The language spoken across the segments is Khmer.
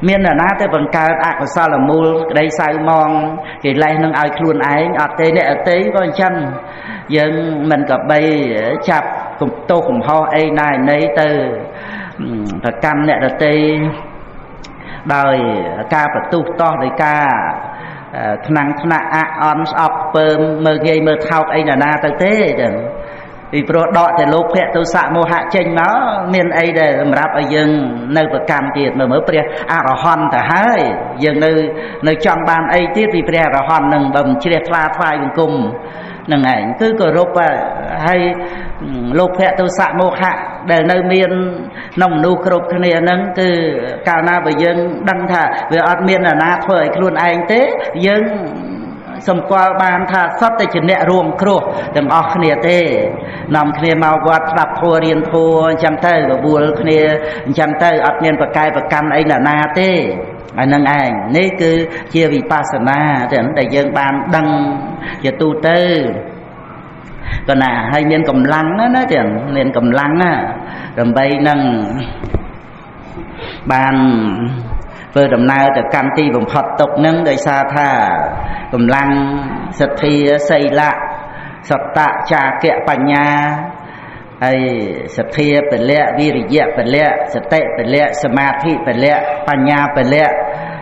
miền là ná tới bằng cao ác sao là mù đây sao mong thì lấy nâng ai luôn ấy ở tây nè ở tây con chân dân mình gặp bay chập cùng tô cùng ho ấy này nấy từ thật cam nè ở tây đời ca và tu to đời ca năng on up mơ gây mơ thao ấy là na tới thế vì pro đọ thì lô khẽ tôi xạ mô hạ chênh nó miền ấy để làm rạp ở dân nơi vật cam tiệt mà mới pre rồi hòn cả hai dân nơi trong ban ấy tiết vì pre rồi hòn nâng bầm chia pha thoai cùng nâng ảnh cứ cờ rộp hay lô khẽ tôi xạ mô hạ để nơi miền nông nu krop này nâng từ cao na với dân đăng thả về ở miền là na thôi luôn anh thế dân xong qua ban tha sắp tới chuyện nẹt ruộng kêu đừng óc kia thế nằm kia mau quạt đập thua riêng thua chăm tay và buồn kia chăm tay ấp miên và cài và cam ấy là na thế anh nâng anh nếu cứ chia vì pasana thì để dân ban đăng cho tu tư còn là hay miên cầm lăng á nó chẳng miên cầm lăng á rồi bay nâng ban vừa đầm nào từ cam ti vùng Phật tục nâng đời xa tha cầm lăng sật thi xây lạ sật tạ trà kẹ bành nha hay sật thi bền lẹ vi rì bền lẹ sật tệ bền lẹ samadhi bền lẹ bành nha bền lẹ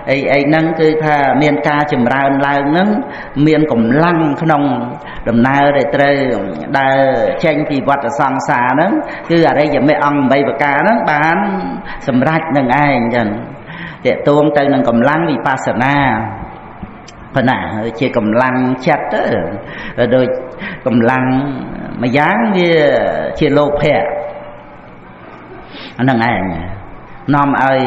ấy nâng cứ tha miền ca chùm ra lao nâng miền cầm lăng không đầm nào để trời đa tranh thì vật ở sang xa nâng cứ ở đây giờ mấy ông bay và cá nâng bán sầm rách nâng ai dần để tuông tới nâng cầm lăng vì pasana phần nào chỉ cầm lăng chặt rồi cầm lăng mà dáng như chỉ lô phẹ nâng ai nòm ai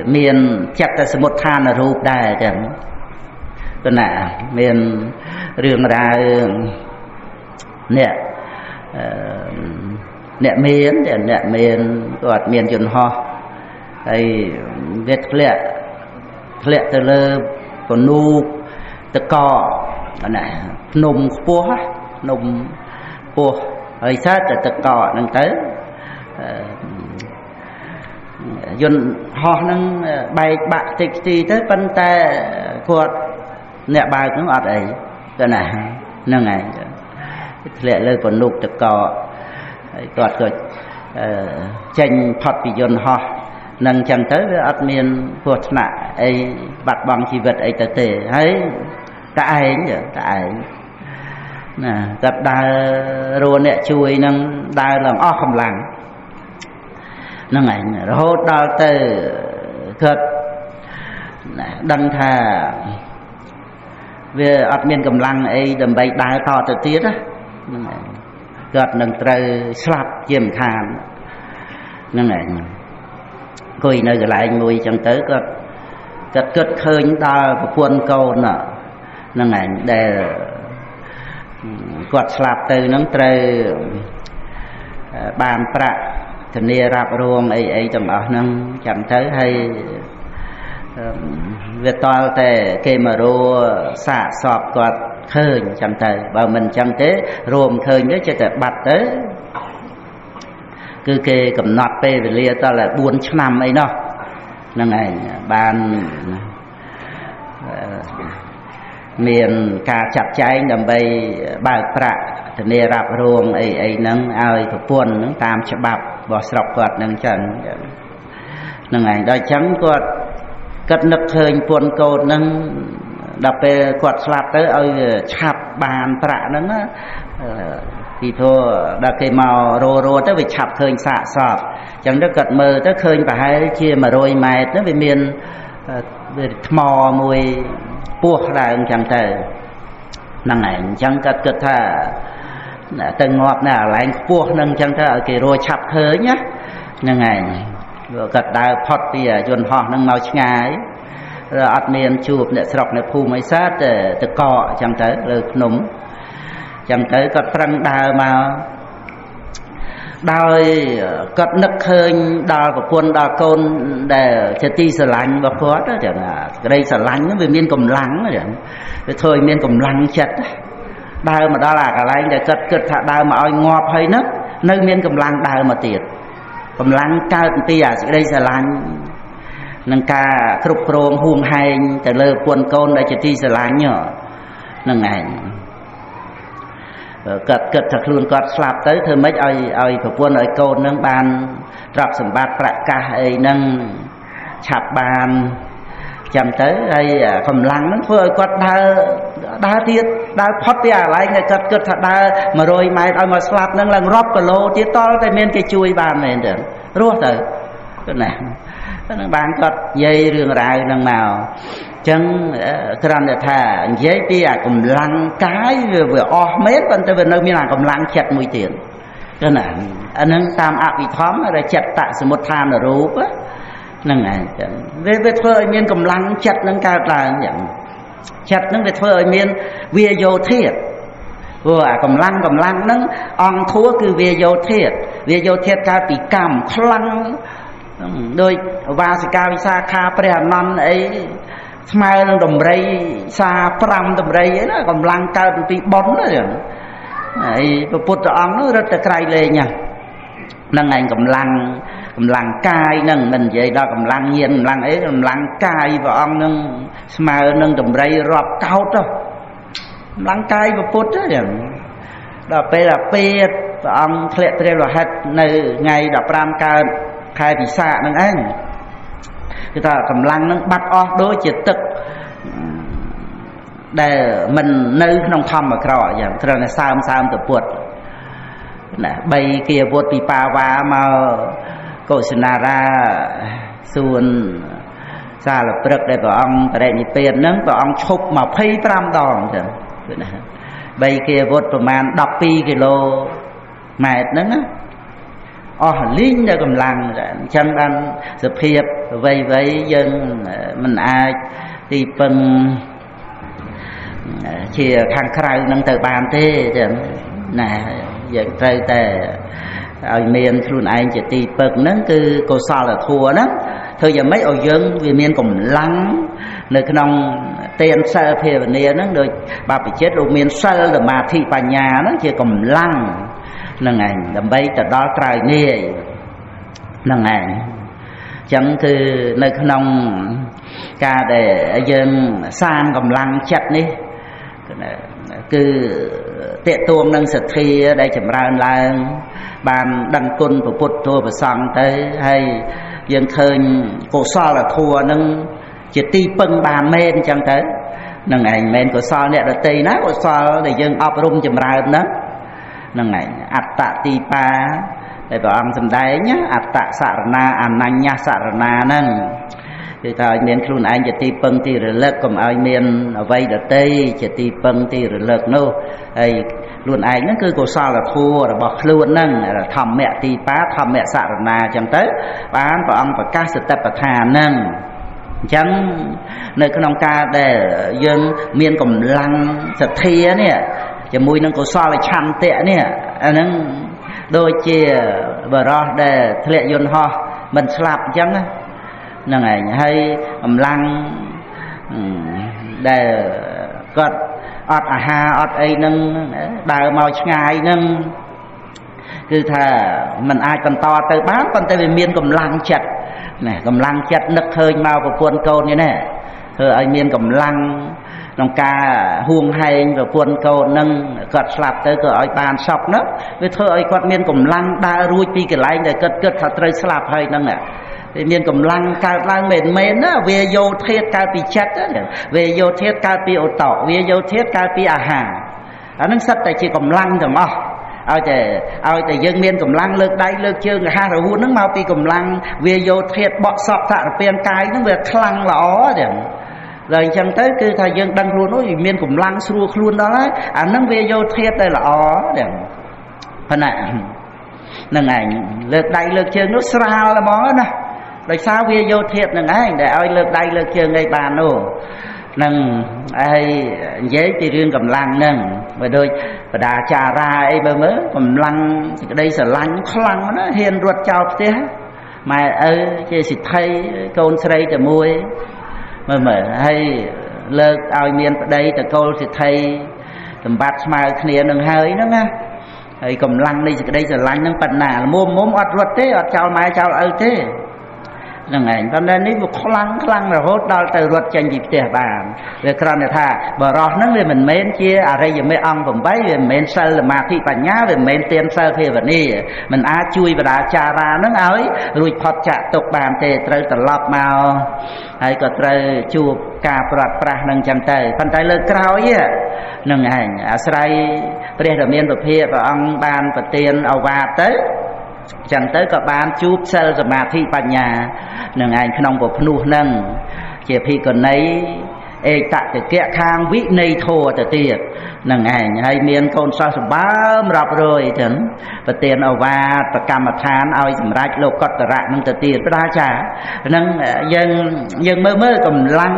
miền chặt ta sẽ một than là rụp đài chẳng phần nào miền rương ra nè nè miền gọt miền chuẩn ho hay viết lẹ từ lơ còn nu từ cò này nôm cua hơi sát từ cò nâng tới dân ho nâng bay bạc tịch tới phân ta quạt nè bài cũng ở đây cái này nâng này lẹ lơ còn nụ từ cò quạt rồi tranh Phật bị dân ho nâng chẳng tới với ớt miền của nạ ấy bạc bằng chi vật ấy tệ ấy tại nè tập đa rùa nè chui nâng đa làm o không làng nâng ảnh hốt đo tới thật đăng thà về ớt miền cầm lăng ấy đầm bay đá to từ tiết á gật nâng trời slap chiêm khàn nâng ảnh coi nơi lại ngồi chẳng tới cất khơi ta quân câu nè nâng ảnh để quạt slap từ nâng trời bàn bạc thì nia rạp ruộng ấy chẳng ở nâng chẳng tới hay việc to tệ kê mà rô xạ sọp quạt khơi chẳng tới bảo mình chẳng thế ruộng khơi nhớ cho tới bạch tới cứ kê cầm nọt bê về lia ta là 4 năm ấy nó nâng này bàn miền ca chặt cháy đầm bay bạc bạc thì nê rạp ruộng ấy nâng ai thuộc buồn nâng tam cho bạc bỏ sọc quạt nâng chân nâng này đôi trắng quạt cất nực hơi buồn câu nâng đập bê quạt slap tới ơi chạp bàn bạc nâng thì thôi đã cái màu rô tới vì chập khơi xạ sọp chẳng được cật mơ tới khơi và hai chia mà rồi mày tới vì miền mò mùi buộc là ông chẳng thờ năng ảnh chẳng cật thà từng ngọt nào là anh buộc nâng chẳng thờ cái rồi chập khơi nhá năng ảnh cật đào phật thì dồn họ nâng màu ngay rồi ở miền chụp để sọc để phù mấy sát từ cọ chẳng tới rồi núng chẳng tới cất prăng đào mà đào cất nức hơi đào của quân đào côn để cho ti sờ lạnh và phớt đó chẳng là đây sờ lạnh nó về miền cầm lắng đó chẳng thôi miền cầm lắng chặt đào mà đó là cả lạnh để cất thà đào mà oi ngọt hay nấc nơi miền cầm lắng đào mà tiệt cầm lắng cao tia đây sờ lạnh នឹងការគ្រប់គ្រងហួងហែងទៅលើពួនកូនដែលជាទីស្រឡាញ់ហ្នឹងឯងគាត់គិតថាខ្លួនគាត់ស្លាប់ទៅធ្វើម៉េចឲ្យប្រពន្ធឲ្យកូននឹងបានទ្រព្យសម្បត្តិប្រកាសអីហ្នឹងឆាប់បានចាំទៅហើយកម្លាំងហ្នឹងធ្វើឲ្យគាត់ដើរទៀតដើរផុតពីអាកន្លែងដែលគាត់គិតថាដើរ100ម៉ែត្រឲ្យមកស្លាប់ហ្នឹងឡើងរាប់គីឡូទៀតតតែមានគេជួយបានមែនទេរស់ទៅគាត់ណាហ្នឹងបានគាត់និយាយរឿងរ៉ាវហ្នឹងមកអញ្ចឹងគ្រាន់តែថានិយាយពីអាកម្លាំងកាយវាអស់មែនប៉ុន្តែវានៅមានអាកម្លាំងចិត្តមួយទៀតគឺណាអាហ្នឹងតាមអភិធម្មដែលចិត្តតសមុដ្ឋានរូបហ្នឹងឯងចឹងវាធ្វើឲ្យមានកម្លាំងចិត្តហ្នឹងកើតឡើងចឹងចិត្តហ្នឹងវាធ្វើឲ្យមានវាយោធាតុព្រោះអាកម្លាំងហ្នឹងអង្គធัวគឺវាយោធាតុកើតពីកម្មខ្លាំងដោយវាសិកាវិសាខាព្រះអនន្តអីស្មើនឹងដំរីសា5ដំរីអីណាកម្លាំងកើតពីបុណ្យណាហើយព្រះពុទ្ធអង្គនោះរត់តែក្រៃលែងហ្នឹងឯងកម្លាំងកាយហ្នឹងមិននិយាយដល់កម្លាំងញាណកម្លាំងអីកម្លាំងកាយព្រះអង្គនឹងស្មើនឹងដំរីរាប់កោតកម្លាំងកាយព្រះពុទ្ធហ្នឹងដល់ពេលព្រះអង្គធ្លាក់ព្រះលោហិតនៅថ្ងៃ15កើតខែពិសាខហ្នឹងឯងគឺថាកម្លាំងហ្នឹងបាត់អស់ដូចជាទឹកដែលមិននៅក្នុងធម្មក្រអញ្ចឹងត្រូវតែសើមទៅពុទ្ធណា3គីវុធពីបាវ៉ាមកកុសិនារាសួនសាលព្រឹកដែលព្រះអង្គបរិនិព្វានហ្នឹងព្រះអង្គឈប់25ដងចឹងគឺណា3គីវុធប្រមាណ12គីឡូម៉ែត្រហ្នឹងណាអស់លីងនៅកម្លាំងអញ្ចឹងបានសភាពវ័យយើងមិនអាចទីពឹងជាខាងក្រៅនឹងទៅបានទេចឹងណាយើងត្រូវតែឲ្យមានខ្លួនឯងជាទីពឹងហ្នឹងគឺកុសលធម៌ហ្នឹងធ្វើយ៉ាងម៉េចឲ្យយើងវាមានកម្លាំងនៅក្នុងទានសិលភាវនាហ្នឹងដូចបព្វជិតលោកមានសិលសមាធិបញ្ញាហ្នឹងជាកម្លាំងហ្នឹងឯងដើម្បីទៅដល់ក្រោយនេះហ្នឹងឯងអញ្ចឹងគឺនៅក្នុងការដែលយើងសាងកម្លាំងចិត្តនេះគឺតេតួងនឹងសទ្ធាដែលចម្រើនឡើងបានដឹងគុណពុទ្ធទូប្រសង្ឃទៅហើយយើងឃើញកុសលធម៌នឹងជាទីពឹងបានមែនអញ្ចឹងទៅហ្នឹងឯងមិនមែនកុសលអ្នកដទៃណាកុសលដែលយើងអប់រំចម្រើនហ្នឹងឯងអត្តទីបាដែលព្រះអង្គសម្ដែងអត្តសរណាអនញ្ញសរណាហ្នឹងគឺថាឲ្យមានខ្លួនឯងជាទីពឹងទីរលឹកកុំឲ្យមានអវ័យដទៃជាទីពឹងទីរលឹកនោះហើយខ្លួនឯងហ្នឹងគឺកុសលធម៌របស់ខ្លួនហ្នឹងធម្មៈទីបាធម្មៈសរណាអញ្ចឹងទៅបានព្រះអង្គប្រកាសសតិប្បដ្ឋានហ្នឹងអញ្ចឹងនៅក្នុងការដែលយើងមានកម្លាំងសទ្ធានេះជាមួយនឹងកុសលឆន្ទៈនេះអាហ្នឹងដូចជាបរោះដែលធ្លាក់យន្តហោះមិនស្លាប់អញ្ចឹងហ្នឹងឯងហើយកម្លាំងដែលគាត់អត់អាហារអត់អីហ្នឹងដើរមកឆ្ងាយហ្នឹងគឺថាมันអាចបន្តទៅបានប៉ុន្តែវាមានកម្លាំងចិត្តណាកម្លាំងចិត្តនឹកឃើញមកប្រពន្ធកូននេះណាធ្វើឲ្យមានកម្លាំងក្នុងការហួងហែងប្រពន្ធកូនហ្នឹងគាត់ស្លាប់ទៅក៏ឲ្យបានសពនោះវាធ្វើឲ្យគាត់មានកម្លាំងដើររួចពីកន្លែងដែលគាត់គិតថាត្រូវស្លាប់ហើយហ្នឹងវាមានកម្លាំងកើតឡើងមែនណាវាយោធាតុកើតពីចិត្តវាយោធាតុកើតពីឧត្តៈវាយោធាតុកើតពីអាហារអាហ្នឹងសិតតែជាកម្លាំងទាំងអស់ឲ្យតែយើងមានកម្លាំងលើកដៃលើកជើងរហ័សរហួនហ្នឹងមកពីកម្លាំងវាយោធាតុបក់សក់សារពាង្គកាយហ្នឹងវាខ្លាំងល្អចឹងដល់អញ្ចឹងទៅគឺថាយើងដឹងខ្លួននោះវាមានកម្លាំងស្រួលខ្លួនដល់ហើយអាហ្នឹងវាយោធាតុតែល្អចឹងប៉ុណ្ណាហ្នឹងឯងលើកដៃលើកជើងនោះស្រាលហ្មងណាដោយសារវាយោធាតុនឹងឯងដែលឲ្យលើកដៃលើកជើងឯងបាននោះនឹងហើយនិយាយពីរឿងកម្លាំងហ្នឹងបើដូចបដាចារាអីបើមើលកម្លាំងសេចក្តីស្រឡាញ់ខ្លាំងណាហ៊ានរត់ចោលផ្ទះម៉ែឪជាសិទ្ធិកូនស្រីតែមួយមើលហើយលើកឲ្យមានប្តីតកូលសិទ្ធិសម្បត្តិស្មើគ្នានឹងហើយហ្នឹងណាហើយកម្លាំងនៃសេចក្តីស្រឡាញ់ហ្នឹងប៉ុណ្ណាមុំអត់រត់ទេអត់ចោលម៉ែចោលឪទេ ហ្នឹងឯងប៉ុន្តែនេះវាខ្លាំងរហូតដល់ទៅរត់ចេញពីផ្ទះបានវាគ្រាន់តែថាបរោះហ្នឹងវាមិនមែនជាអរិយមេអង្គ8វាមិនមែនសិលសមាធិបញ្ញាវាមិនមែនទានសិលភាវនាមិនអាចជួយបដាចារាហ្នឹងឲ្យរួចផុតចាកទុកបានទេត្រូវត្រឡប់មកហើយក៏ត្រូវជួបការប្រាត់ប្រាស់នឹងចឹងទៅប៉ុន្តែលើកក្រោយហ្នឹងឯងអាស្រ័យព្រះរាមាភិព្រះអង្គបានប្រទានឱវាទទៅចឹងទៅក៏បានជួបសិលសមាធិបញ្ញានឹងឯងក្នុងពភ្នោះនឹងជាភិក្ខុនីឯកតតិកៈខាងវិន័យធម៌ទៅទៀតនឹងឯងហើយមានកូនសិស្សសម្បើមរាប់រយចឹងប្រទានឱវាទប្រកម្មដ្ឋានឲ្យសម្រេចលោកុត្តរៈនឹងទៅទៀតព្រះអាចារ្យនឹងយើងមើលកម្លាំង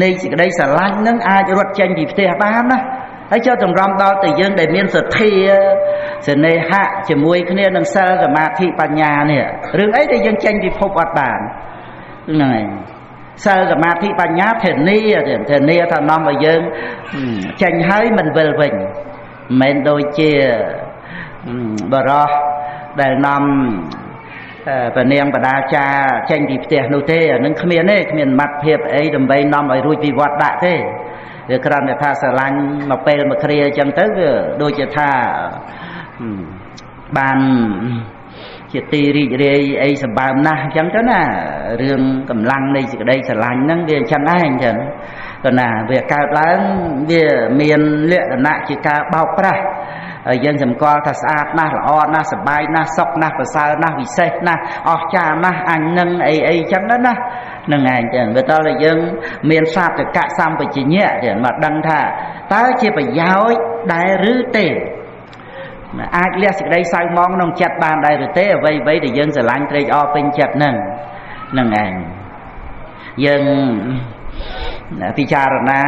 នៃសេចក្តីស្រឡាញ់នឹងអាចរត់ចេញពីផ្ទះបានណាហើយចុះតម្រាំដល់ទៅយើងដែលមានសទ្ធាសេនេហៈជាមួយគ្នានឹងសិលសមាធិបញ្ញានេះរឿងអីដែលយើងចេញពិភពអត់បានហ្នឹងហើយសិលសមាធិបញ្ញាធានាថានាំឲ្យយើងចេញហើយមិនវិលវិញមិនមែនដូចជាបរោះដែលនាំព្រះនាងបដាចាចេញពីផ្ទះនោះទេអានឹងគ្មានទេគ្មានមត្តភាពអីដើម្បីនាំឲ្យរួចពីវត្តដាក់ទេវាគ្រាន់តែថាស្រឡាញ់មកពេលមកគ្រាអញ្ចឹងទៅវាដូចជាថាបានជាទីរីករាយអីសម្បើមណាស់អញ្ចឹងទៅណារឿងកម្លាំងនៃសេចក្តីស្រឡាញ់ហ្នឹងវាអញ្ចឹងដែរអញ្ចឹងក៏ណាវាកើតឡើងវាមានលក្ខណៈជាការបោកប្រាស់ហើយយើងសម្គាល់ថាស្អាតណាស់ល្អណាស់សប្បាយណាស់សុខណាស់ប្រសើរណាស់វិសេសណាស់អស្ចារ្យណាស់អញនឹងអីអញ្ចឹងណានឹងឯងចឹងវាតើយើងមានសាធកៈសម្បជញ្ញៈចឹងមកដឹងថាតើជាប្រយោជន៍ដែរឬទេអាចលះសេចក្តីសៅម៉ងក្នុងចិត្តបានដែរឬទេអ្វីដែលយើងស្រឡាញ់ត្រេកអរពេញចិត្តហ្នឹងឯងយើងពិចារណា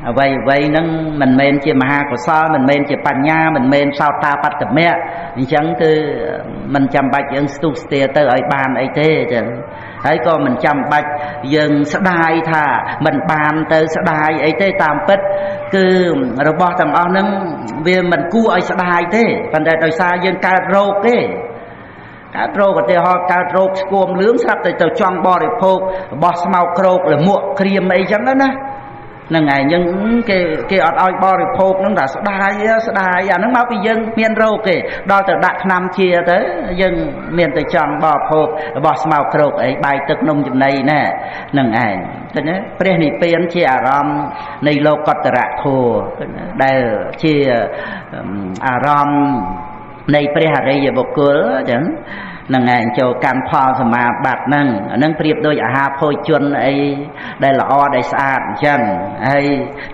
អ្វីហ្នឹងមិនមែនជាមហាកុសលមិនមែនជាបញ្ញាមិនមែនសោតាបត្តមៈអញ្ចឹងគឺមិនចាំបាច់យើងស្ទុះស្ទាទៅឲ្យបានអីទេចឹងហើយក៏មិនចាំបាច់យើងស្ដាយថាមិនបានទៅស្ដាយអីទេតាមពិតគឺរបស់ទាំងអស់ហ្នឹងវាមិនគួរឲ្យស្ដាយទេប៉ុន្តែដោយសារយើងកើតរោគទេកើតរោគឧទាហរណ៍កើតរោគស្គមលឿងស្រាប់តែទៅចង់បរិភោគរបស់ស្មោកគ្រោកលមួកក្រៀមអីចឹងណាហ្នឹងឯងយើងគេអត់ឲ្យបរិភោគហ្នឹងថាស្ដាយអាហ្នឹងមកពីយើងមានរោគទេដល់ទៅដាក់ថ្នាំជាទៅយើងមានតែចង់បរិភោគរបស់ស្មោកគ្រោកអីបាយទឹកនំចំណីណាហ្នឹងឯងឃើញទេព្រះនិព្វានជាអារម្មណ៍នៃលោកុត្តរធម៌ដែលជាអារម្មណ៍នៃព្រះអរិយបុគ្គលអញ្ចឹងនឹងឯងចូលកម្មផលសមាបត្តិហ្នឹងអានឹងប្រៀបដូចអាហារភោជនអីដែលល្អដែលស្អាតអញ្ចឹងហើយ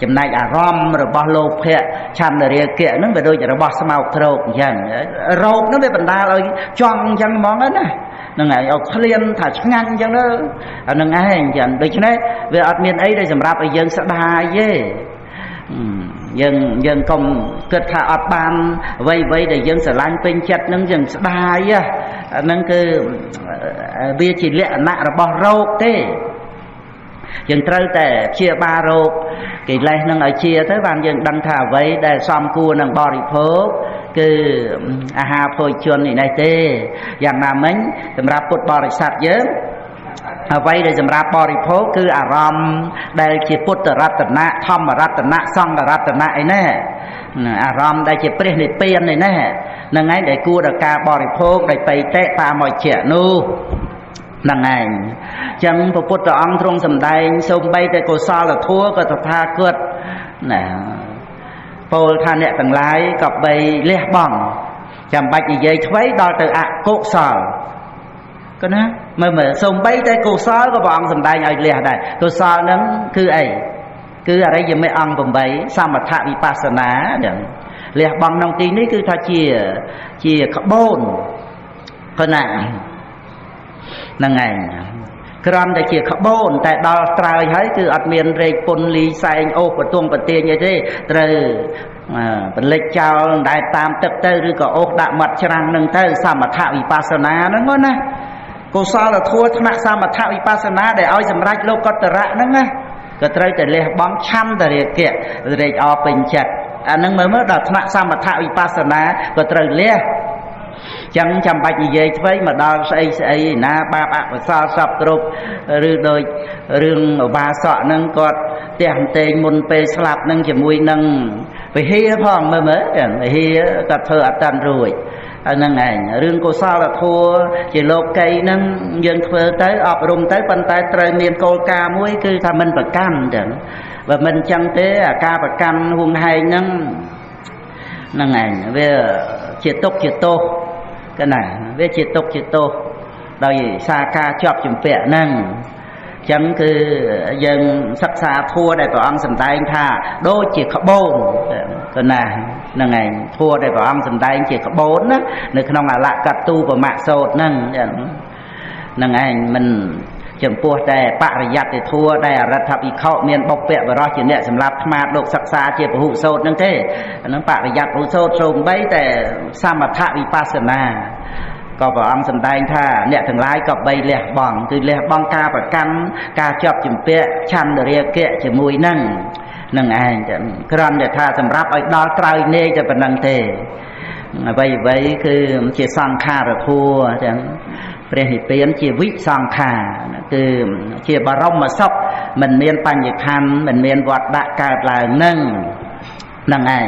ចំណែកអារម្មណ៍របស់លោភៈឆន្ទរាគៈហ្នឹងវាដូចរបស់ស្មោកគ្រោកអញ្ចឹងរោគហ្នឹងវាបណ្ដាលឲ្យចង់អញ្ចឹងហ្មងណាហ្នឹងហើយឲ្យឃ្លានថាឆ្ងាញ់អញ្ចឹងទៅអានឹងឯងអញ្ចឹងដូច្នេះវាអត់មានអីដែលសម្រាប់ឲ្យយើងស្ដាយទេយើងកុំគិតថាអត់បានអ្វីដែលយើងស្រឡាញ់ពេញចិត្តនឹងយើងស្ដាយហ្នឹងគឺវាជាលក្ខណៈរបស់រោគទេយើងត្រូវតែព្យាបាលរោគកិលេសនឹងឲ្យជាទៅបានយើងដឹងថាអ្វីដែលសមគួរនឹងបរិភោគគឺអាហារភោជននេះទេយ៉ាងណាមិញសម្រាប់ពុទ្ធបរិស័ទយើងអ្វីដែលសម្រាប់បរិភោគគឺអារម្មណ៍ដែលជាពុទ្ធរតនៈធម្មរតនៈសង្ឃរតនៈអីណាអារម្មណ៍ដែលជាព្រះនិព្វាននេះណាហ្នឹងឯងដែលគួរដល់ការបរិភោគដោយបៃតេបាមជ្ជៈនោះហ្នឹងឯងអញ្ចឹងព្រះពុទ្ធអង្គទ្រង់សម្ដែងសូម្បីតែកុសលធម៌ក៏តថាគតណាពោលថាអ្នកទាំងឡាយក៏បីលះបង់ចាំបាច់និយាយឆ្វេងដល់ទៅអកុសលក៏ណាមើលសូម្បីតែកុសលក៏ព្រះអង្គសម្ដែងឲ្យលះដែរកុសលហ្នឹងគឺអីគឺអរិយមេអង្គ8សមថវិបស្សនាហ្នឹងលះបង់ក្នុងទីនេះគឺថាជាក្បូនប៉ុណ្ណាហ្នឹងឯងគ្រាន់តែជាក្បូនតែដល់ត្រើយហើយគឺអត់មានរែកពុនលីសែងអូសបតុងបទាញអីទេត្រូវពលិចចោលដែលតាមទឹកទៅឬក៏អូសដាក់មាត់ច្រាំងនឹងទៅសមថវិបស្សនាហ្នឹងណាកុសលធម៌ថ្នាក់សមថវិបស្សនាដែលឲ្យសម្រេចលោកុត្តរៈហ្នឹងណាក៏ត្រូវតែលះបង់ឆន្ទរាគៈរែកអពេញចិត្តអាហ្នឹងមើលដល់ថ្នាក់សមថវិបស្សនាក៏ត្រូវលះ chẳng chăm bạch như vậy với mà đo xây na ba bạc và sao sập cột rư đôi rương ở ba sọ nâng cọt tiền tiền môn pe slap nâng chỉ mùi nâng phải hia phong mới mới phải hia tập thơ ắt tan rồi nâng ảnh rương cô sao là thua chỉ lột cây nâng dân phơi tới ọp rung tới bàn tay trời miền cô ca muối cứ thà mình phải cam chẳng và mình chẳng thế ca và cam hung hay nâng ảnh về triệt tốc cái này về triệt tốc đây xa ca chọc chùm bẹ nâng chẳng cứ dân sắc xa thua đây có ăn sầm tay tha đôi chỉ có bốn cái này nâng ảnh thua đây có ăn sầm tay chỉ có bốn á nơi không là lạ cắt tu và mạng sốt nâng ảnh mình chấm pua đây bạ giặt thì thua đây là thập y khâu miền bọc bẹ và đó chỉ nè sầm lạp tham độc sắc xa chỉ của hụ sốt nâng thế nâng bạ giặt hụ sốt sùng bấyแต่samatha vipassanaก็บอกอังสันได้ท่าเนี่ยถึงร้ายกับใบเลี้ยบองคือเลี้ยบองกาประกันกาจอบจิมเปะชันเรียกเกะจะมวยนั่งไอ้จะกรันจะท่าสำรับไอ้ดอลไตรเนจะเป็นนังเตใบคือจะสังขาระทัวจะเปลี่ยนเปลี่ยนจะวิสังขาคือจะบารมมาซบมันเมียนปัญญคันมันเมียนวัดดะกาลายนั่งไอ้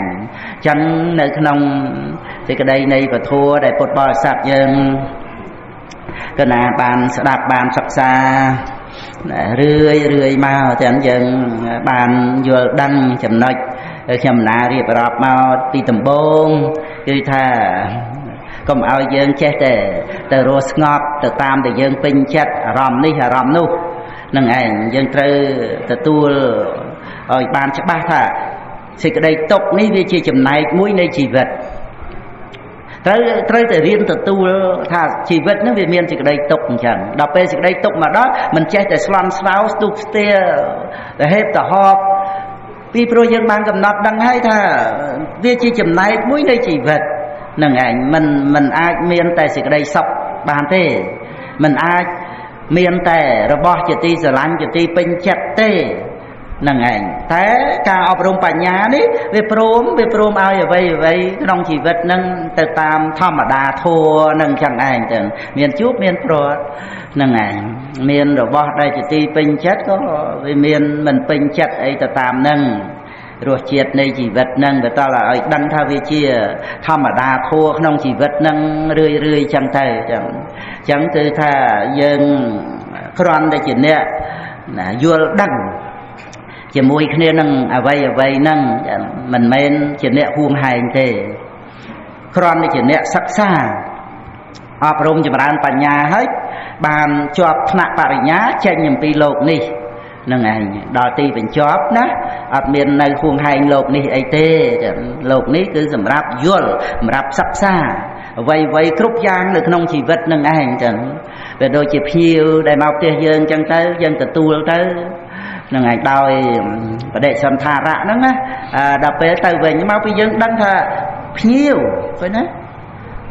จังในขนมthì cái đây này và thua để bột bò sạch dân cái nào bàn đạp bàn sạch xa rươi mau chẳng dân bàn vừa đăng chầm nói chầm nà riệp rạp mau đi tầm bông cứ thà không ao dân chết để từ rô ngọt từ tam để dân pin chết ròm đi hà ròm nu nâng ảnh dân từ tu ở bàn chắc ba thà thì cái đây tục ní đi chỉ chầm này mũi này chỉ vật tới từ riêng từ tu thà chỉ vật nó về miền chỉ cái đây tục chẳng đọc về chỉ cái đây tục mà đó mình chơi để slam sáo tu stea để hết cả họp vì pro dân ban cầm nọt đăng hay thà vì chỉ chấm này mũi đây chỉ vật nâng ảnh mình ai miền tại chỉ cái đây sọc bàn thế mình ai miền tại rồi bỏ chỉ ti giờ lăn chỉ ti pin chặt tê nâng ảnh thế ca ọp rungปัญญา ní về prom ao vậy trong chỉ vật nâng từ tam thom mà đa thua nâng chẳng ảnh tưởng miền chút miền pro nâng ảnh miền rồi bỏ đây chỉ ti pin chất có về miền mình pin chất ấy từ tam nâng rồi triệt này chỉ vật nâng người ta là ở đăng tha vi chia thom mà đa thua trong chỉ vật nâng rươi chẳng thầy chẳng từ thà dân kron đây chỉ nè vua đăng chỉ mùi kia nâng vậy nâng mình men chỉ nè huông hành thế kron này chỉ nè sắc xa ọp rung chỉ bànปัญญา hết bàn chọp nạ bạc nhá trên nhầm pi lột nì nâng ảnh đò ti bên chọp ná ọp miền này huông hành lột nì ấy tê lột nì cứ dầm rạp yuol rạp sắc xa vậy khúc giang được nông chỉ vật nâng ảnh chẳng về đôi chỉ phiêu đại mạo tia dân chẳng tới dân từ tu tới nâng ảnh đòi và để xong thà rạ nâng đọc về từ về những máu bây dân đăng thà phiêu phải nói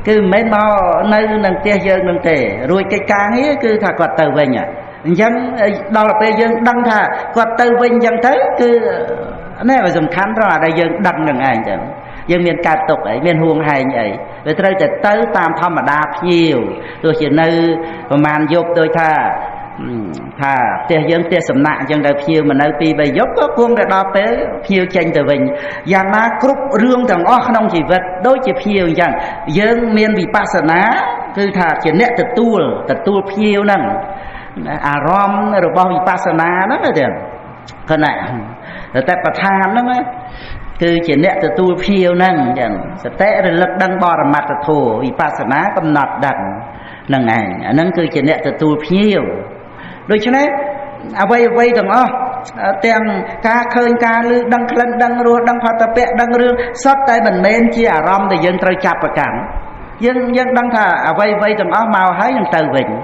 cứ mấy mò nơi nâng tia dân nâng tề rồi cái càng ấy cứ thà quạt từ về nhỉ dân đó là bây dân đăng thà quạt từ về dân tới cứ này mà dùng khán ra đây dân đăng nâng ảnh chẳng dân miền cà tục ấy miền huông hay vậy về tới tam thom mà đa phiêu tôi chỉ nơi màn dục tôi thà tia dân tia sầm nặng dân đời phiêu mà nơi pi bày dốc có cuông để đo tế phiêu tranh từ mình giang na cướp rương thằng ó không chỉ vật đối chỉ phiêu chẳng dân miền vipassana cứ thà chỉ nét từ tu phiêu nằng rom rồi bao vipassana đó là được cái này rồi tại bậc tham đó mấy cứ chỉ nét từ tu phiêu nằng chẳng sẽ té rồi lực đăng bò mặt thủ vipassana cầm nọt đằng nằng này nâng cứ chỉ nét từ tu phiêu đôi cho nên vậy thằng ó tiền ca khơi ca lư đăng khăn đăng rùa đăng phật tập đăng rương sót tay mình men chia rom thì dân trời chập và cảnh dân đăng thà vậy thằng ó màu hái dân từ vịnh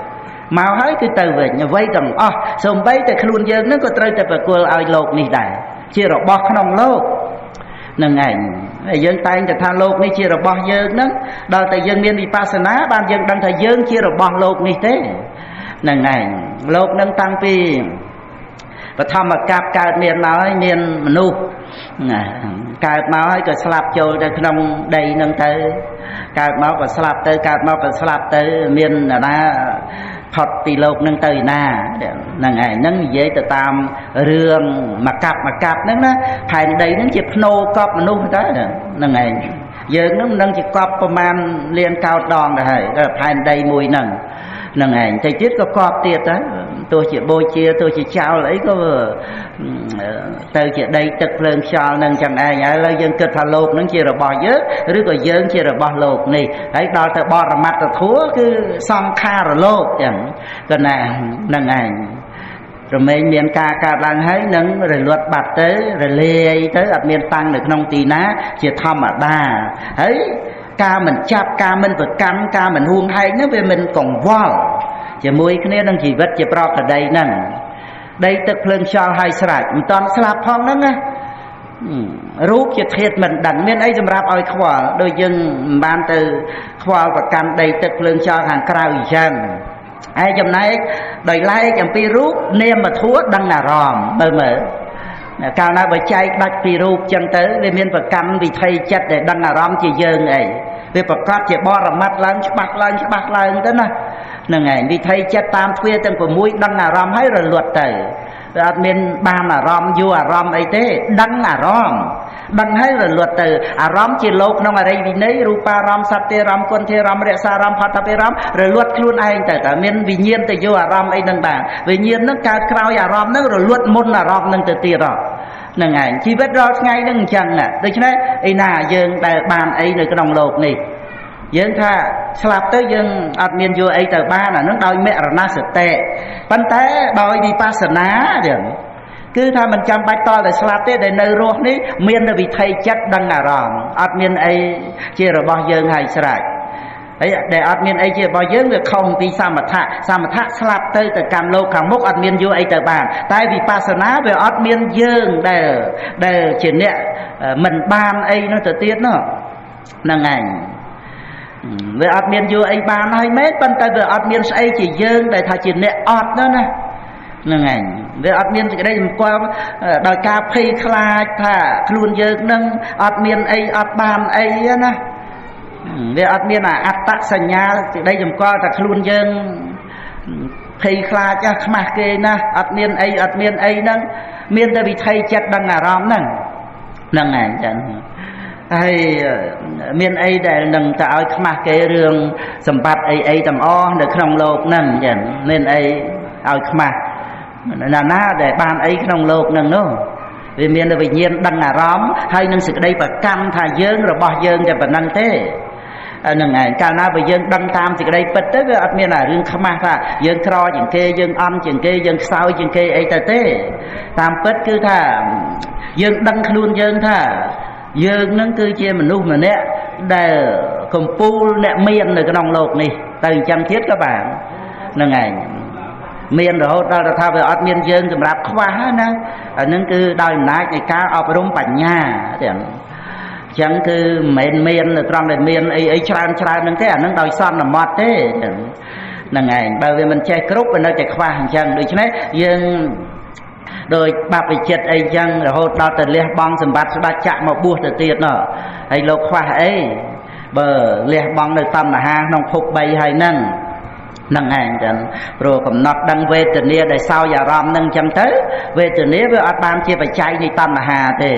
màu hái cứ từ vịnh vậy thằng ó xong bấy thì luôn dân nó có trời chập và cô ai lột này đại chia rồi bọt không lột nâng ảnh dân tay cho than lột này chia rồi bọt dân đó đòi tại dân miền vipassana ban dân đăng thời dân chia rồi bọt lột này thế nâng ảnh lột nâng tăng pi và thầm mà cạp cạp miền nói miền manu cạp nói cái slap trôi ra trong đầy nâng tới កើតមកក៏ស្លាប់ទៅកើតមកក៏ស្លាប់ទៅមានណាផុតពីលោកនឹងទៅណាហ្នឹងឯងហ្នឹងនិយាយទៅតាមរឿងមកកាប់ហ្នឹងណាផែនដីហ្នឹងជាភ្នោកប់មនុស្សទៅហ្នឹងឯងយើងនឹងមិនដឹងជាកប់ប្រមាណលានកោដដងទៅហើយផែនដីមួយហ្នឹងហ្នឹងឯងតែទៀតក៏កប់ទៀតទៅទោះជាបូជាទោះជាចោលអីក៏ទៅជាដីទឹកភ្លើងខ្យល់នឹងចឹងឯងហើយឥឡូវយើងគិតថាលោកនឹងជារបស់យើងឬក៏យើងជារបស់លោកនេះហើយដល់ទៅបរមត្តធម៌គឺសង្ខារលោកចឹងក៏ណាហ្នឹងឯងរមែងមានការកើតឡើងហើយនឹងរលត់បាត់ទៅរលាយទៅអត់មានតាំងនៅក្នុងទីណាជាធម្មតាហើយការមិនចាប់ការមិនប្រកាន់ការមិនហួងហែងហ្នឹងវាមិនកង្វល់ជាមួយគ្នានឹងជីវិតជាប្រកដីហ្នឹងដីទឹកភ្លើងខ្យល់ហើយស្រេចមិនតន់ស្លាប់ផងហ្នឹងណារូបជាធាតុមិនដឹងមានអីសម្រាប់ឲ្យខ្វល់ដូចយើងមិនបានទៅខ្វល់ប្រកាន់ដីទឹកភ្លើងខ្យល់ខាងក្រៅអញ្ចឹងហើយចំណែកដោយឡែកអំពីរូបនាមធម៌ដឹងអារម្មណ៍មើលកាលណាបើចែកដាច់ពីរូបចឹងទៅវាមានប្រកម្មវិថីចិត្តដែលដឹងអារម្មណ៍ជាយើងអីវាប្រកាសជាបរមត្តឡើងច្បាស់ឡើងទៅណាហ្នឹងឯងវិថីចិត្តតាមទ្វាទាំង6ដឹងអារម្មណ៍ហើយរលត់ទៅវាអត់មានបានអារម្មណ៍យូរអារម្មណ៍អីទេដឹងអារម្មណ៍ដឹងហើយរលត់ទៅអារម្មណ៍ជាលោកក្នុងអរិយវិន័យរូបារម្មណ៍សត្យារម្មណ៍គុណធារម្មណ៍រក្សារម្មណ៍ផតភិរម្មណ៍រលត់ខ្លួនឯងទៅតែមានវិញ្ញាណទៅយកអារម្មណ៍អីនឹងបានវិញ្ញាណនឹងកើតក្រោយអារម្មណ៍នឹងរលត់មុនអារម្មណ៍នឹងទៅទៀតហ្នឹងឯងជីវិតរាល់ថ្ងៃនឹងអញ្ចឹងដូច្នេះឯណាយើងដែលបានអីនៅក្នុងโลกនេះយើងថាស្លាប់ទៅយើងអត់មានយកអីទៅបានអានឹងដោយមរណសតិប៉ុន្តែដោយវិបស្សនាទៀតគឺថាមិនចាំបាច់តតែស្លាប់ទេដែលនៅរស់នេះមាននៅវិថីចិត្តដឹងអារម្មណ៍អត់មានអីជារបស់យើងហើយស្រេចហើយដែលអត់មានអីជារបស់យើងវាខុសពីសមថៈស្លាប់ទៅកម្មលោកខាងមុខអត់មានយកអីទៅបានតែវិបស្សនាវាអត់មានយើងដែលជាអ្នកមិនបានអីនោះទៅទៀតនោះហ្នឹងឯងវាអត់មានយកអីបានហើយមែនប៉ុន្តែវាអត់មានស្អីជាយើងដែលថាជាអ្នកអត់នោះណាហ្នឹងឯងវាអត់មានសេចក្តីសម្គាល់ដោយការភ័យខ្លាចថាខ្លួនយើងនឹងអត់មានអីអត់បានអីណាវាអត់មានអត្តសញ្ញាសេចក្តីសម្គាល់ថាខ្លួនយើងភ័យខ្លាចខ្មាស់គេណាអត់មានអីហ្នឹងមានតែវិថីចិត្តដឹងអារម្មណ៍ហ្នឹងឯងចឹងហើយមានអីដែលនឹងទៅឲ្យខ្មាស់គេរឿងសម្បត្តិអីទាំងអស់នៅក្នុងโลกហ្នឹងចឹងមានអីឲ្យខ្មាស់ណាដែលបានអីក្នុងโลกហ្នឹងនោះវាមានវិញ្ញាណដឹងអារម្មណ៍ហើយនឹងសេចក្តីប្រកម្មថាយើងរបស់យើងតែប៉ុណ្្នឹងទេហ្នឹងឯងកាលណាបើយើងដឹងតាមសេចក្តីពិតទៅវាអត់មានអារឿងខ្មាស់ថាយើងក្រជាងគេយើងអន់ជាងគេយើងខ្សោយជាងគេអីទៅទេតាមពិតគឺថាយើងដឹងខ្លួនយើងថាយើងនឹងគឺជាមនុស្សម្នាក់ដែលកំពូលអ្នកមាននៅក្នុងโลกនេះទៅអញ្ចឹងទៀតក៏បានហ្នឹងឯងមានរហូតដល់ថាវាអត់មានយើងសម្រាប់ខ្វះណាអានឹងគឺដោយអំណាចនៃការអប់រំបញ្ញាទាំងអញ្ចឹងគឺមិនមែនមាននៅត្រង់ដែលមានអីច្រើនហ្នឹងទេអានឹងដោយសន្មត់ទេហ្នឹងឯងបើវាមិនចេះគ្រប់វានៅតែខ្វះអញ្ចឹងដូច្នេះយើងដោយបព្វជិតអីចឹងរហូតដល់ទៅលះបង់សម្បត្តិស្ដេចចក្រមកបួសទៅទៀតណោះហើយលោកខ្វះអីបើលះបង់នៅតណ្ហាក្នុងភព3ហើយហ្នឹងឯងចឹងព្រោះកំណត់ដឹងវេទនាដែលសោយអារម្មណ៍ហ្នឹងចឹងទៅវេទនាវាអត់បានជាបច្ច័យនៃតណ្ហាទេ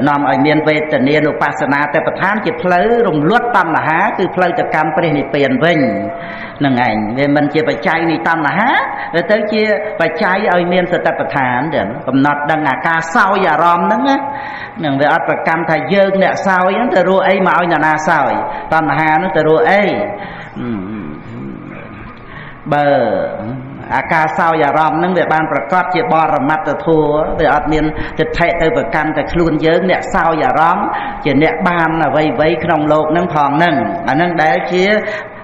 នាំឲ្យមានវេទនានុបស្សនាតែប្រធានជាផ្លូវរំលត់តណ្ហាគឺផ្លូវទៅកម្មព្រះនិព្វានវិញហ្នឹងឯងវាមិនជាបច្ច័យនៃតណ្ហាវាទៅជាបច្ច័យឲ្យមានសតិប្បដ្ឋានចឹងកំណត់ដឹងអាការសោយអារម្មណ៍ហ្នឹងណានឹងវាអត់ប្រកម្មថាយើងអ្នកសោយហ្នឹងទៅរស់អីមកឲ្យអ្នកណាសោយតណ្ហាហ្នឹងទៅរស់អីបើអាការសោយអារម្មណ៍ហ្នឹងវាបានប្រកាសជាបរមត្តធម៌វាអត់មានទិដ្ឋិទៅប្រកាន់តែខ្លួនយើងអ្នកសោយអារម្មណ៍ជាអ្នកបានអ្វីៗក្នុងโลกហ្នឹងផងហ្នឹងអាហ្នឹងដែលជា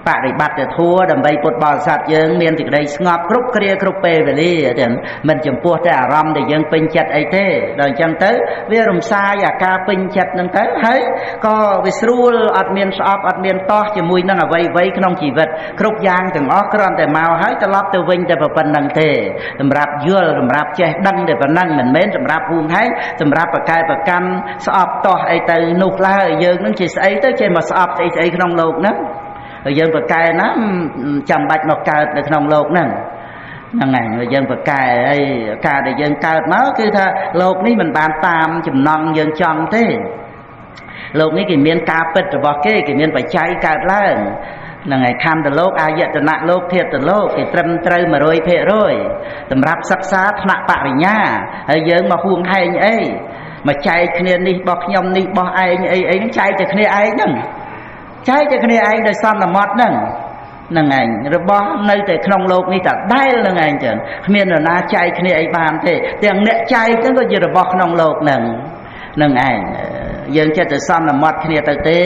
បរិបត្តិធัวដើម្បីពុទ្ធបរិស័ទយើងមានសេចក្តីស្ងប់គ្រប់គ្រាគ្រប់ពេលវេលាទាំងមិនចំពោះតែអារម្មណ៍ដែលយើងពេញចិត្តអីទេដល់អញ្ចឹងទៅវារំសាយអាការពេញចិត្តហ្នឹងទៅហើយក៏វាស្រួលអត់មានស្អប់អត់មានតោះជាមួយនឹងអ្វីៗក្នុងជីវិតគ្រប់យ៉ាងទាំងអស់គ្រាន់តែមកហើយត្រឡប់ទៅវិញតែប៉ុណ្្នឹងទេសម្រាប់យល់សម្រាប់ចេះដឹងតែប៉ុណ្្នឹងមិនមែនសម្រាប់ហួងហែងសម្រាប់ប្រកែប្រកាន់ស្អប់តោះអីទៅនោះឡើយយើងនឹងជាស្អីទៅចេះមកស្អប់ស្អីក្នុងโลกហ្នឹងហើយយើងប្រកែណាចាំបាច់មកកើតនៅក្នុងโลกហ្នឹងហ្នឹងហើយយើងប្រកែហើយការដែលយើងកើតមកគឺថាโลกនេះមិនបានតាមចំណង់យើងចង់ទេโลกនេះគេមានការពិតរបស់គេមានបច្ច័យកើតឡើងហ្នឹងហើយខណ្ឌលោកអាយតនៈលោកធាតុលោកគេត្រឹមត្រូវ 100% សម្រាប់សិក្សាថ្នាក់បរិញ្ញាហើយយើងមកហួងហែងអីមកចែកគ្នានេះរបស់ខ្ញុំនេះរបស់ឯងអីហ្នឹងចែកតែគ្នាឯងហ្នឹងចែកតែគ្នាឯងដោយសន្មត់ហ្នឹងហ្នឹងឯងរបស់នៅតែក្នុងโลกនេះតែដែលហ្នឹងឯងចឹងគ្មាននរណាចែកគ្នាអីបានទេទាំងអ្នកចែកហ្នឹងក៏ជារបស់ក្នុងโลกហ្នឹងហ្នឹងឯងយើងចិត្តតែសន្មត់គ្នាទៅទេ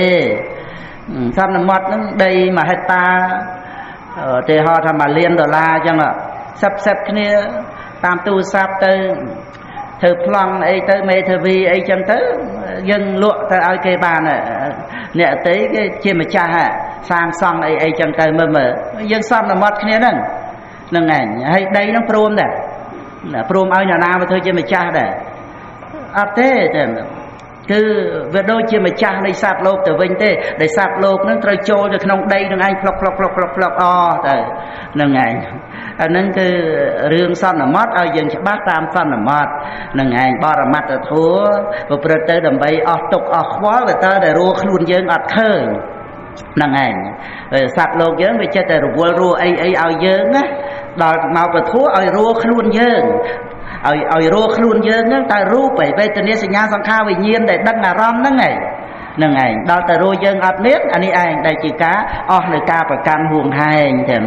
សន្មត់ហ្នឹងដីមហិត្តាទេហៅថា1លានដុល្លារចឹងសិបគ្នាតាមទូរស័ព្ទទៅធ្វើប្លង់អីទៅមេធាវីអីចឹងទៅយើងលក់ទៅឲ្យគេបានអ្នកអតីគេជាម្ចាស់សាងសង់អីចឹងទៅមើលយើងសន្មត់គ្នាហ្នឹងឯងហើយដីហ្នឹងព្រមដែរព្រមឲ្យអ្នកណាមកធ្វើជាម្ចាស់ដែរអត់ទេគឺវាដូចជាម្ចាស់នៃសត្វលោកទៅវិញទេដែលសត្វលោកហ្នឹងត្រូវចូលទៅក្នុងដីនឹងឯងផ្លុកទៅហ្នឹងឯងអាហ្នឹងគឺរឿងសន្មត់ឲ្យយើងច្បាស់តាមសន្មត់ហ្នឹងឯងបរមត្តធัวប្រព្រឹត្តទៅដើម្បីអស់ទុក្ខអស់ខ្វល់ទៅតែរੂខ្លួនយើងអត់ឃើញហ្នឹងឯងសត្វលោកយើងវាចិត្តតែរវល់រੂអីឲ្យយើងណាដល់មកពធัวឲ្យរੂខ្លួនយើងឲ្យរੂខ្លួនយើងហ្នឹងតែរូបវេទនាសញ្ញាសង្ខារវិញ្ញាណដែលដឹងអារម្មណ៍ហ្នឹងឯងដល់តែរੂយើងអត់មានអានេះឯងដែលជាការអស់នៅការប្រកាន់ហួងហែងចឹង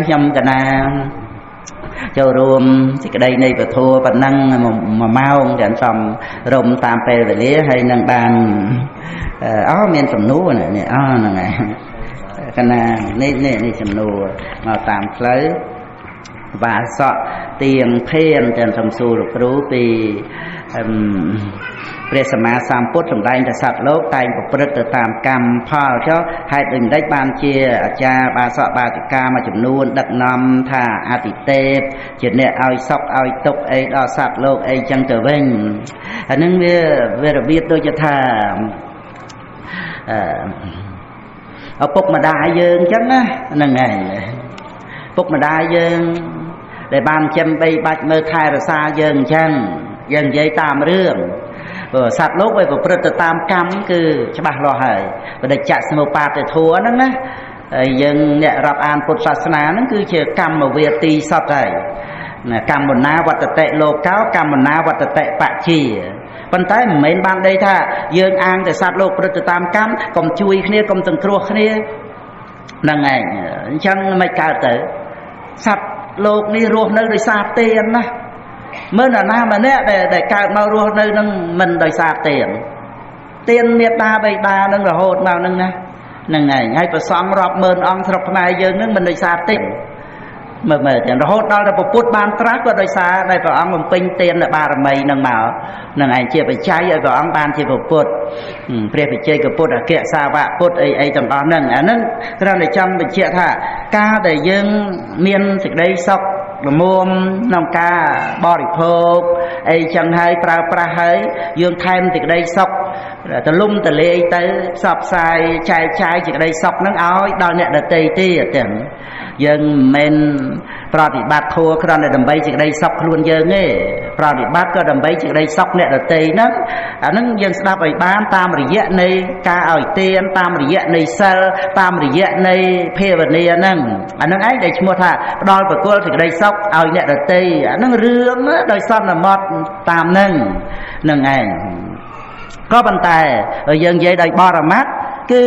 ខ្ញុំកណាចូលរួមសេចក្តីនៃពធប៉ុណ្ណឹង1ម៉ោងទាំងសំរុំតាមពេលវេលាហើយនឹងបានមានសំណួរនេះហ្នឹងហើយកណានេះសំណួរមកតាមផ្លូវវាសក់ទៀងភេនទាំងសំសួរលោកគ្រូពីព្រះសម្មាសម្ពុទ្ធសម្ដែងថាសត្វលោកតែងប្រព្រឹត្តទៅតាមកម្មផលចុះហេតុដូចម្ដេចបានជាអាចារ្យបាសកបាតិកាមួយចំនួនដឹកនាំថាអតិទេពជាអ្នកឲ្យសុខឲ្យទុក្ខអីដល់សត្វលោកអីចឹងទៅវិញអានឹងវារបៀបដូចថាឪពុកម្ដាយយើងចឹងណាហ្នឹងឯងពុកម្ដាយយើងដែលបានចិញ្ចឹមបីបាច់មើលថែរក្សាយើងអញ្ចឹងយើងនិយាយតាមរឿងសត្វលោកវាប្រព្រឹត្តទៅតាមកម្មគឺច្បាស់លាស់ហើយបដិច្ចសមុបបាទធัวហ្នឹងណាហើយយើងអ្នករាប់អានពុទ្ធសាសនាហ្នឹងគឺជាកម្មវាទីសតហើយកម្មណាវត្តតិលោកោកម្មណាវត្តតិបជាប៉ុន្តែមិនមែនបានដីថាយើងអាងតែសត្វលោកប្រព្រឹត្តទៅតាមកម្មកុំជួយគ្នាកុំសង្គ្រោះគ្នាហ្នឹងឯងអញ្ចឹងមិនកើតទៅសត្វលោកនេះរស់នៅដោយសារទានណាមើលនរណាម្នាក់ដែលកើតមករស់នៅនឹងមិនដោយសារទានមេត្តាបិតានឹងរហូតមកនឹងណាហ្នឹងឯងហើយប្រសង់រាប់ម៉ឺនអង្គស្រុកខ្មែរយើងនឹងមិនដោយសារទានមើលទាំងរហូតដល់តែពុទ្ធបានត្រាស់ក៏ដោយសារដែលព្រះអង្គបំពេញទានបារមីនឹងមកនឹងឯងជាបច្ច័យឲ្យព្រះអង្គបានជាពុទ្ធព្រះបច្ចេកពុទ្ធអគ្គសាវកពុទ្ធអីទាំងអស់ហ្នឹងអាហ្នឹងគ្រាន់តែចង់បញ្ជាក់ថាការដែលយើងមានសេចក្តីសុខល្មមក្នុងការបរិភោគអីចឹងហើយប្រើប្រាស់ហើយយើងថែមសេចក្តីសុខទលំទលាយទៅផ្សព្វផ្សាយចែកចាយសេចក្តីសុខហ្នឹងឲ្យដល់អ្នកដទៃទៀតទាំងយើងមិនមែនប្រតិបត្តិធម៌គ្រាន់តែដើម្បីសេចក្តីសុខខ្លួនយើងទេប្រតិបត្តិក៏ដើម្បីសេចក្តីសុខអ្នកដទៃហ្នឹងអាហ្នឹងយើងស្ដាប់ឲ្យបានតាមរយៈនៃការឲ្យទានតាមរយៈនៃសិលតាមរយៈនៃភាវនាហ្នឹងអាហ្នឹងឯងដែលឈ្មោះថាផ្ដល់ប្រគល់សេចក្តីសុខឲ្យអ្នកដទៃអាហ្នឹងរឿងដោយសន្មត់តាមហ្នឹងឯងក៏ប៉ុន្តែយើងនិយាយដោយបរមត្ថគឺ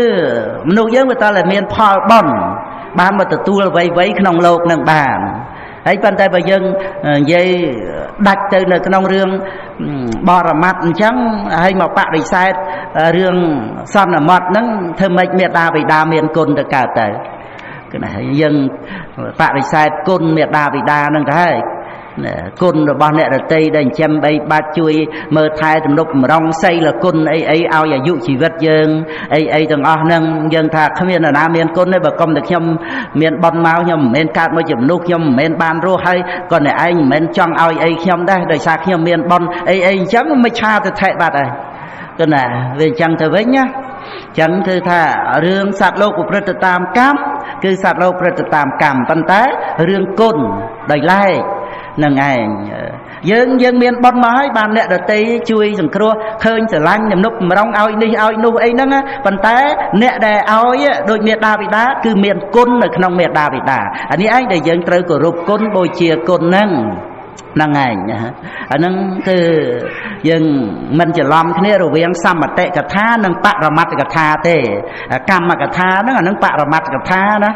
មនុស្សយើងវាតើមានផលបុណ្យបានមកទទួលអ្វីៗក្នុងโลกនឹងបានហើយប៉ុន្តែបើយើងនិយាយដាច់ទៅនៅក្នុងរឿងបរមត្ថអញ្ចឹងហើយមកបដិសេធរឿងសន្មត់ហ្នឹងធ្វើម៉េចមេត្តាបិតាមានគុណទៅកើតទៅ cái này dân phạm bị sai côn miệt đà bị đà nâng thế côn rồi bao nè là tây đây chăm bay ba chui mơ thai tầm lúc rong xây là côn ấy ao giả dụ chỉ vật dân ấy từng nâng dân thà không miền là nam miền côn đấy bà công được nhom miền bòn máu nhom miền cát mới chụp nút nhom miền ban rô hay còn này anh miền trong ao ấy nhom đây đời xa nhom miền bòn ấy chẳng mới cha từ thệ bạt này cái này về chẳng thờ với nhá chẳng thư thà rương sạt lô của Phật tam cam cứ sạt lô Phật tam cam tân té rương côn đầy lai nâng ngày dân miền bòn máu bàn nè đợt tây chui sừng cua khơi sờ lanh nhầm nút mà đông ao đi ao nu ấy nâng á tân té nè đè ao đôi miền đà bị đá cứ miền côn ở trong miền đà bị đá anh ấy để dân trời của rụp côn bồi chia côn nâng năng ngày nâng từ dân mình chỉ làm cái này rồi viên xăm mà tệ cả tha nâng bạc ra mặt cả tha thế cam mà cả tha nó là nâng bạc ra mặt cả tha đó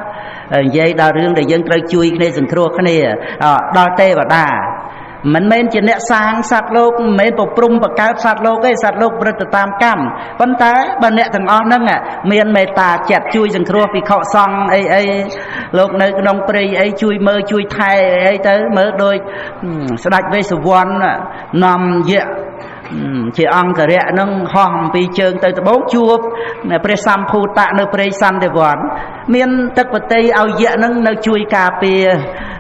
vậy đào riêng để dân trời chui cái này dừng khua cái này đo tê và đà mình men chỉ nè sang sạt lốc men bộ prum bậc cao sạt lốc cái sạt lốc bật tam cam vấn té bên nè thằng on nâng miền mê ta chặt chui dừng khua vì họ xong ấy lốc nơi nông prey ấy chui mơ chui thay ấy tới mơ đôi sạch về sầu vòn nằm dẹ chỉ ăn cả rẹ nâng hòm vì trường tới bốn chuột nè pre sam phu tạ nơi pre sam để vòn miền tất bờ tây ao dẹ nâng nơi chui cà phê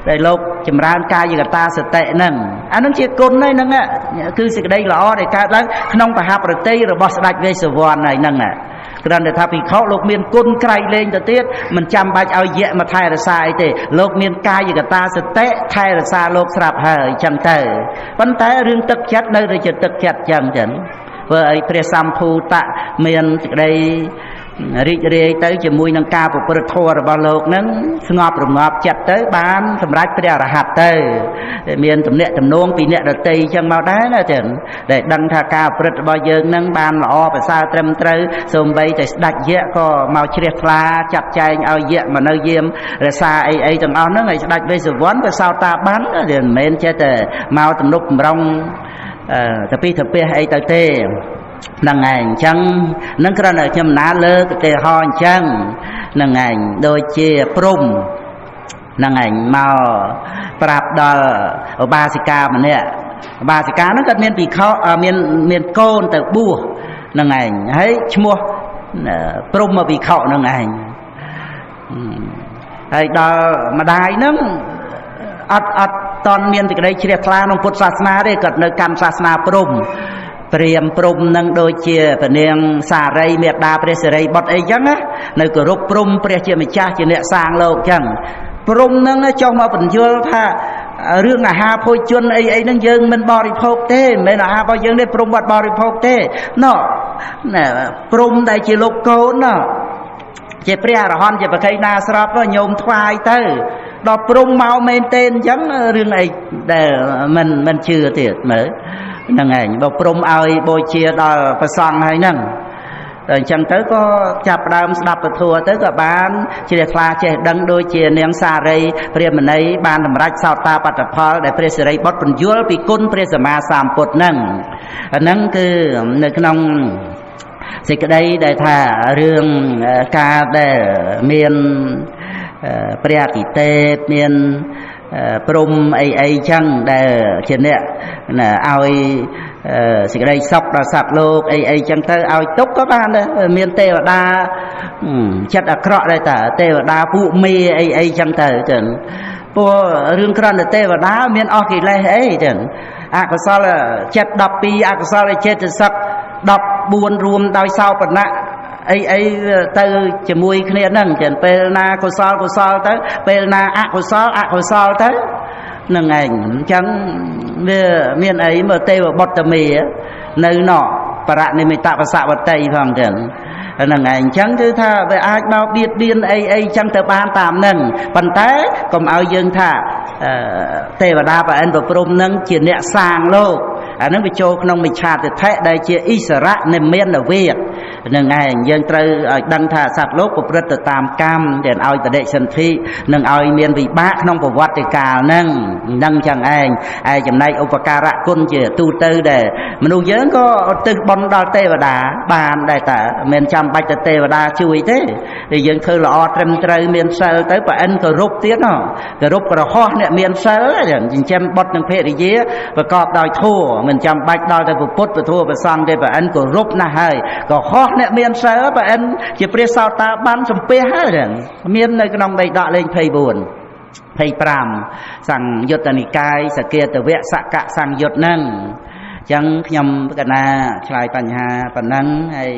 để lộc chìm ra ca gì cả ta sẽ tệ nâng anh nâng chia côn này nâng ạ cứ sự đây là để ca lắm không phải hạp rồi tây rồi bỏ sạch về sầu vòn này nâng ạ cái này thà vì khó lục miền côn cày lên từ tiết mình chăm bạch ao dẹ mà thay là sai thì lục miền ca gì cả ta sẽ tệ thay là xa lục sạp hời chẳng tệ vấn té riêng tức chất nơi rồi chật tức chất chẳng chẳng với pre sam phu tạ miền đây rít rê tới chỉ mùi nâng cao của Phật thua rồi bao lộc nâng ngọp chặt tới bán thầm rách phải là hạt tới miền tầm nệ tầm nôn vì nệ đợt tây chẳng mau đá là chẳng để đăng thà cao Phật bao giờ nâng ban lọ phải sao trầm trơ xôm bay để đặt dễ có màu triệt la chặt chay ao dễ mà nơi diêm rồi xa ấy tầm ao nó ngày đặt về sự vốn và sao ta bán thì men chết màu tầm nút rong tập pi ấy tới tê năng ngày chẳng nâng cái này chấm ná lơ cái tê ho chẳng năng ngày đôi chia prum năng ngày màu prap đo ở ba sika mà nè ba sika nó có miền bị khó miền côn từ bùa năng ngày ấy mua prum mà bị khó năng ngày hay đó mà đài nó toàn miền thì cái đây chia pha nông Phật sát đây cật nơi cam sát prumเตรียมปรุมนั่งโดยเชี่ยเป็นเนียงสาไรเมียดาเปรสไรบดไอ้ยังนะในกรุบปรุมเปรียเชี่ยมิจ้าเชี่ยเนี่ยสร้างโลกยังปรุมนั่งจงมาเป็นเยอะถ้าเรื่องอาหารโภชนไอ้นั่งยังมันบริโภคเต้ไม่อาหารพอยังได้ปรุมวัดบริโภคเต้เนาะเนี่ยปรุมได้เชี่ยโลกโกนเนาะเชี่ยเปรียระหอนเชี่ยไปใครนาสรับก็โยมทวายเต้ดอกปรุมเมาเมนเต้นยังเรื่องไอ้แต่มันเชื่อเถิดเหมือนnăng ngày bọc prum ao bồi chia đò phải son hay nâng rồi chẳng tới có chập đam đập thua tới cả bán chỉ để pha chỉ đăng đôi chia nén xa đây bây mình ấy ban làm rách sao ta bắt tập phật để bây giờ đây bắt phần dưa vì côn bây giờ mà sàm bột nâng cứ nơi cái nông thì cái đây để thả riêng ca để miền bây thì tê miền prum ai chăng để trên nè ao sự đây sọc là sạt lô ai chăng tới ao tốc các bạn đấy miền tây và đa chất là cọ đây ta tây và đa phụ mì ai chăng tới chẳng po riêng con là tây và đá miền o kỳ lê ấy chẳng có sao là chất đập pi có sao là chết sập đập buồn rùm đau sau phần nặng ấy từ chỉ mùi kia nâng chẳng pel na cô sao tới pel na cô sao tới nâng ảnh chẳng miền ấy mà tây và bọt tầm mì nơi nọ và bạn này mình tạo và xạ vào tây phòng chẳng nâng ảnh chẳng thứ tha về ai bao biết biên ấy chẳng tờ ban tạm nâng phần té còn áo dương thả tây và đa và anh và prom nâng chỉ nẹ sang lô nó bị cho nông mình chặt thì thế đây chỉ Israel nên miền ở việt នឹងឯងយើងត្រូវឲ្យដឹងថាសត្វលោកប្រព្រឹត្តទៅតាមកម្មដែលឲ្យបដិសន្ធិនឹងឲ្យមានវិបាកក្នុងប្រវត្តិកាលហ្នឹងចឹងឯងឯចំណែកឧបការៈគុណជាទូទៅដែលមនុស្សយើងក៏ឧទ្ទិសបុណ្យដល់ទេវតាបានដែរតែមិនចាំបាច់តែទេវតាជួយទេតែយើងធ្វើល្អត្រឹមត្រូវមានសិលទៅប្រអិនគោរពទៀតគោរពក្រហោះអ្នកមានសិលចិញ្ចឹមបុត្រនិងភរិយាប្រកបដោយធម៌មិនចាំបាច់ដល់តែពុទ្ធពធប្រសង្ឃទេប្រអិនគោរពណាស់ហើយក្រហោះអ្នកមានសិលប្រអិនជាព្រះសោតាបានសំពះហើយមាននៅក្នុងបេដកលេខ24 25សង្យុត្តនិកាយសគាតវៈសកសង្យុត្តហ្នឹងអញ្ចឹងខ្ញុំកណាឆ្លើយបញ្ហាប៉ុណ្ណឹងហើយ